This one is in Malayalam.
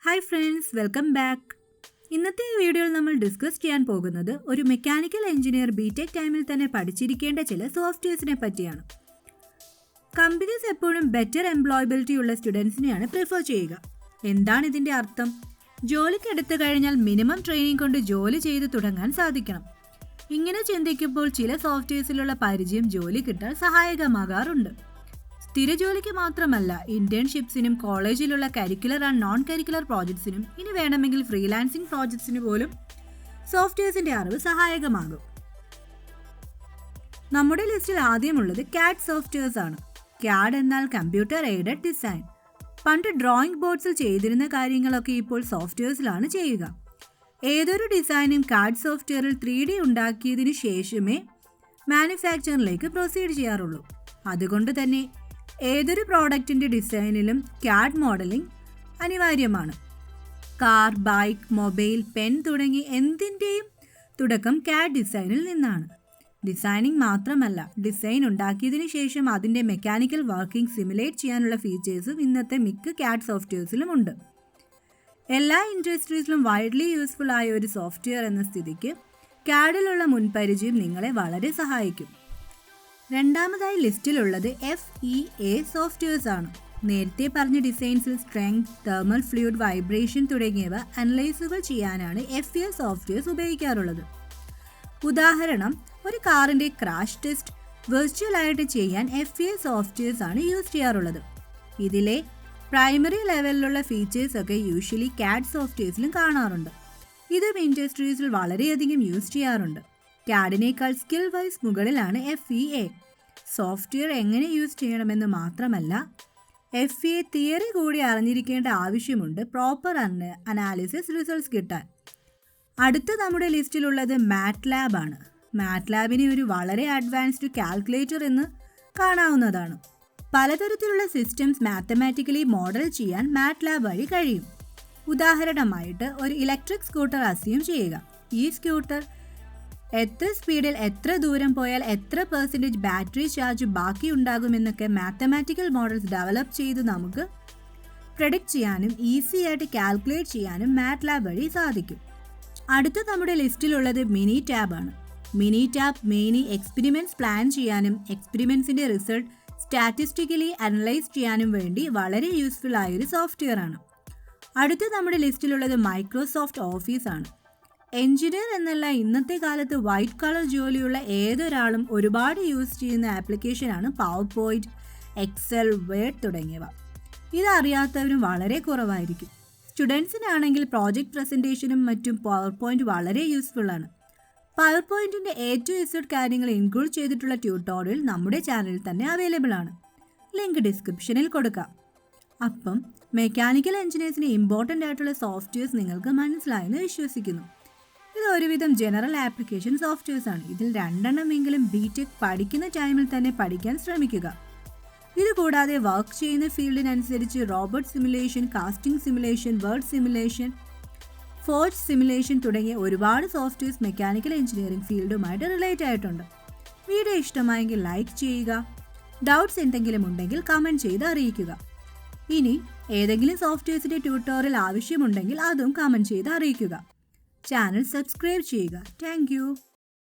Hi friends, welcome back. ഇന്നത്തെ ഈ വീഡിയോയിൽ നമ്മൾ ഡിസ്കസ് ചെയ്യാൻ പോകുന്നത് ഒരു മെക്കാനിക്കൽ എഞ്ചിനീയർ ബിടെക് ടൈമിൽ തന്നെ പഠിച്ചിരിക്കേണ്ട ചില സോഫ്റ്റ്വെയർസിനെ പറ്റിയാണ്. കമ്പനീസ് എപ്പോഴും ബെറ്റർ എംപ്ലോയബിലിറ്റി ഉള്ള സ്റ്റുഡൻസിനെയാണ് പ്രിഫർ ചെയ്യുക. എന്താണ് ഇതിൻ്റെ അർത്ഥം? ജോലിക്ക് എടുത്തു കഴിഞ്ഞാൽ മിനിമം ട്രെയിനിങ് കൊണ്ട് ജോലി ചെയ്ത് തുടങ്ങാൻ സാധിക്കണം. ഇങ്ങനെ ചിന്തിക്കുമ്പോൾ ചില സോഫ്റ്റ്വെയർസിലുള്ള പരിചയം ജോലി കിട്ടാൻ സഹായകമാകാറുണ്ട്. സ്ഥിര ജോലിക്ക് മാത്രമല്ല, ഇന്റേൺഷിപ്സിനും കോളേജിലുള്ള കരിക്കുലർ ആൻഡ് നോൺ കരിക്കുലർ പ്രോജക്ട്സിനും ഇനി വേണമെങ്കിൽ ഫ്രീലാൻസിംഗ് പ്രോജക്ട്സിന് പോലും സോഫ്റ്റ്വെയർസിന്റെ അറിവ് സഹായകമാകും. നമ്മുടെ ലിസ്റ്റിൽ ആദ്യമുള്ളത് CAD സോഫ്റ്റ്വെയർസ് ആണ്. CAD എന്നാൽ കമ്പ്യൂട്ടർ എയ്ഡഡ് ഡിസൈൻ. പണ്ട് ഡ്രോയിങ് ബോർഡ്സിൽ ചെയ്തിരുന്ന കാര്യങ്ങളൊക്കെ ഇപ്പോൾ സോഫ്റ്റ്വെയർസിലാണ് ചെയ്യുക. ഏതൊരു ഡിസൈനും CAD സോഫ്റ്റ്വെയറിൽ 3D ഉണ്ടാക്കിയതിനു ശേഷമേ മാനുഫാക്ചറിലേക്ക് പ്രൊസീഡ് ചെയ്യാറുള്ളൂ. അതുകൊണ്ട് തന്നെ ഏതൊരു പ്രോഡക്റ്റിൻ്റെ ഡിസൈനിലും CAD മോഡലിംഗ് അനിവാര്യമാണ്. കാർ, ബൈക്ക്, മൊബൈൽ, പെൻ തുടങ്ങി എന്തിൻ്റെയും തുടക്കം CAD ഡിസൈനിൽ നിന്നാണ്. ഡിസൈനിങ് മാത്രമല്ല, ഡിസൈൻ ഉണ്ടാക്കിയതിനു ശേഷം അതിൻ്റെ മെക്കാനിക്കൽ വർക്കിംഗ് സിമുലേറ്റ് ചെയ്യാനുള്ള ഫീച്ചേഴ്സും ഇന്നത്തെ മിക്ക CAD സോഫ്റ്റ്വെയർസിലും ഉണ്ട്. എല്ലാ ഇൻഡസ്ട്രീസിലും വൈഡ്ലി യൂസ്ഫുൾ ആയ ഒരു സോഫ്റ്റ്വെയർ എന്ന സ്ഥിതിക്ക് CADിലുള്ള മുൻപരിചയം നിങ്ങളെ വളരെ സഹായിക്കും. രണ്ടാമതായി ലിസ്റ്റിലുള്ളത് FEA സോഫ്റ്റ്വെയർസ് ആണ്. നേരത്തെ പറഞ്ഞ ഡിസൈൻസിൽ സ്ട്രെങ്ത്, തെർമൽ ഫ്ലൂയിഡ്, വൈബ്രേഷൻ തുടങ്ങിയവ അനലൈസുകൾ ചെയ്യാനാണ് FEA സോഫ്റ്റ്വെയർസ് ഉപയോഗിക്കാറുള്ളത്. ഉദാഹരണം, ഒരു കാറിൻ്റെ ക്രാഷ് ടെസ്റ്റ് വെർച്വലായിട്ട് ചെയ്യാൻ FEA സോഫ്റ്റ്വെയർസ് ആണ് യൂസ് ചെയ്യാറുള്ളത്. ഇതിലെ പ്രൈമറി ലെവലിലുള്ള ഫീച്ചേഴ്സ് ഒക്കെ യൂഷ്വലി CAD സോഫ്റ്റ്വെയർസിലും കാണാറുണ്ട്. ഇതും ഇൻഡസ്ട്രീസിൽ വളരെയധികം യൂസ് ചെയ്യാറുണ്ട്. CADിനേക്കാൾ സ്കിൽ വൈസ് മുകളിലാണ് FEA. സോഫ്റ്റ്വെയർ എങ്ങനെ യൂസ് ചെയ്യണമെന്ന് മാത്രമല്ല, FEA തിയറി കൂടി അറിഞ്ഞിരിക്കേണ്ട ആവശ്യമുണ്ട് പ്രോപ്പർ അനാലിസിസ് റിസൾട്ട്സ് കിട്ടാൻ. അടുത്ത നമ്മുടെ ലിസ്റ്റിലുള്ളത് MATLAB ആണ്. MATLABിനെ ഒരു വളരെ അഡ്വാൻസ്ഡ് കാൽക്കുലേറ്റർ എന്ന് കാണാവുന്നതാണ്. പലതരത്തിലുള്ള സിസ്റ്റംസ് മാത്തമാറ്റിക്കലി മോഡൽ ചെയ്യാൻ MATLAB വഴി കഴിയും. ഉദാഹരണമായിട്ട് ഒരു ഇലക്ട്രിക് സ്കൂട്ടർ അസ്യൂം ചെയ്യുക. ഈ സ്കൂട്ടർ എത്ര സ്പീഡിൽ എത്ര ദൂരം പോയാൽ എത്ര % ബാറ്ററി ചാർജ് ബാക്കി ഉണ്ടാകുമെന്നൊക്കെ മാത്തമാറ്റിക്കൽ മോഡൽസ് ഡെവലപ്പ് ചെയ്ത് നമുക്ക് പ്രെഡിക്റ്റ് ചെയ്യാനും ഈസി ആയിട്ട് കാൽക്കുലേറ്റ് ചെയ്യാനും MATLAB വഴി സാധിക്കും. അടുത്ത നമ്മുടെ ലിസ്റ്റിലുള്ളത് MINITAB ആണ്. MINITAB മെയിനി എക്സ്പെരിമെൻറ്റ്സ് പ്ലാൻ ചെയ്യാനും എക്സ്പെരിമെൻറ്റ്സിൻ്റെ റിസൾട്ട് സ്റ്റാറ്റിസ്റ്റിക്കലി അനലൈസ് ചെയ്യാനും വേണ്ടി വളരെ യൂസ്ഫുൾ ആയൊരു സോഫ്റ്റ്വെയർ ആണ്. അടുത്ത നമ്മുടെ ലിസ്റ്റിലുള്ളത് മൈക്രോസോഫ്റ്റ് ഓഫീസ് ആണ്. എഞ്ചിനീയർ എന്നല്ല, ഇന്നത്തെ കാലത്ത് വൈറ്റ് കളർ ജോലിയുള്ള ഏതൊരാളും ഒരുപാട് യൂസ് ചെയ്യുന്ന ആപ്ലിക്കേഷനാണ് പവർ പോയിന്റ്, എക്സൽ, വേർഡ് തുടങ്ങിയവ. ഇതറിയാത്തവരും വളരെ കുറവായിരിക്കും. സ്റ്റുഡൻസിനാണെങ്കിൽ പ്രോജക്റ്റ് പ്രസൻറ്റേഷനും മറ്റും പവർ പോയിന്റ് വളരെ യൂസ്ഫുൾ ആണ്. പവർ പോയിന്റിൻ്റെ A to Z കാര്യങ്ങൾ ഇൻക്ലൂഡ് ചെയ്തിട്ടുള്ള ട്യൂട്ടോറിയൽ നമ്മുടെ ചാനലിൽ തന്നെ അവൈലബിൾ ആണ്. ലിങ്ക് ഡിസ്ക്രിപ്ഷനിൽ കൊടുക്കാം. അപ്പം മെക്കാനിക്കൽ എഞ്ചിനീയേഴ്സിന് ഇമ്പോർട്ടൻ്റ് ആയിട്ടുള്ള സോഫ്റ്റ്വെയർസ് നിങ്ങൾക്ക് മനസ്സിലായെന്ന് വിശ്വസിക്കുന്നു. ഇത് ഒരുവിധം ജനറൽ ആപ്ലിക്കേഷൻ സോഫ്റ്റ്വെയർസ് ആണ്. ഇതിൽ 2 എണ്ണമെങ്കിലും ബിടെക് പഠിക്കുന്ന ടൈമിൽ തന്നെ പഠിക്കാൻ ശ്രമിക്കുക. ഇതുകൂടാതെ വർക്ക് ചെയ്യുന്ന ഫീൽഡിനനുസരിച്ച് robot simulation, casting simulation, weld simulation, forge simulation തുടങ്ങിയ ഒരുപാട് സോഫ്റ്റ്വെയർസ് മെക്കാനിക്കൽ എഞ്ചിനീയറിംഗ് ഫീൽഡുമായിട്ട് റിലേറ്റ് ആയിട്ടുണ്ട്. വീഡിയോ ഇഷ്ടമായെങ്കിൽ ലൈക്ക് ചെയ്യുക. ഡൗട്ട്സ് എന്തെങ്കിലും ഉണ്ടെങ്കിൽ കമൻറ്റ് ചെയ്ത് അറിയിക്കുക. ഇനി ഏതെങ്കിലും സോഫ്റ്റ്വെയർസിൻ്റെ ട്യൂട്ടോറിയൽ ആവശ്യമുണ്ടെങ്കിൽ അതും കമൻറ്റ് ചെയ്ത് അറിയിക്കുക. ചാനൽ സബ്സ്ക്രൈബ് ചെയ്യുക. Thank you.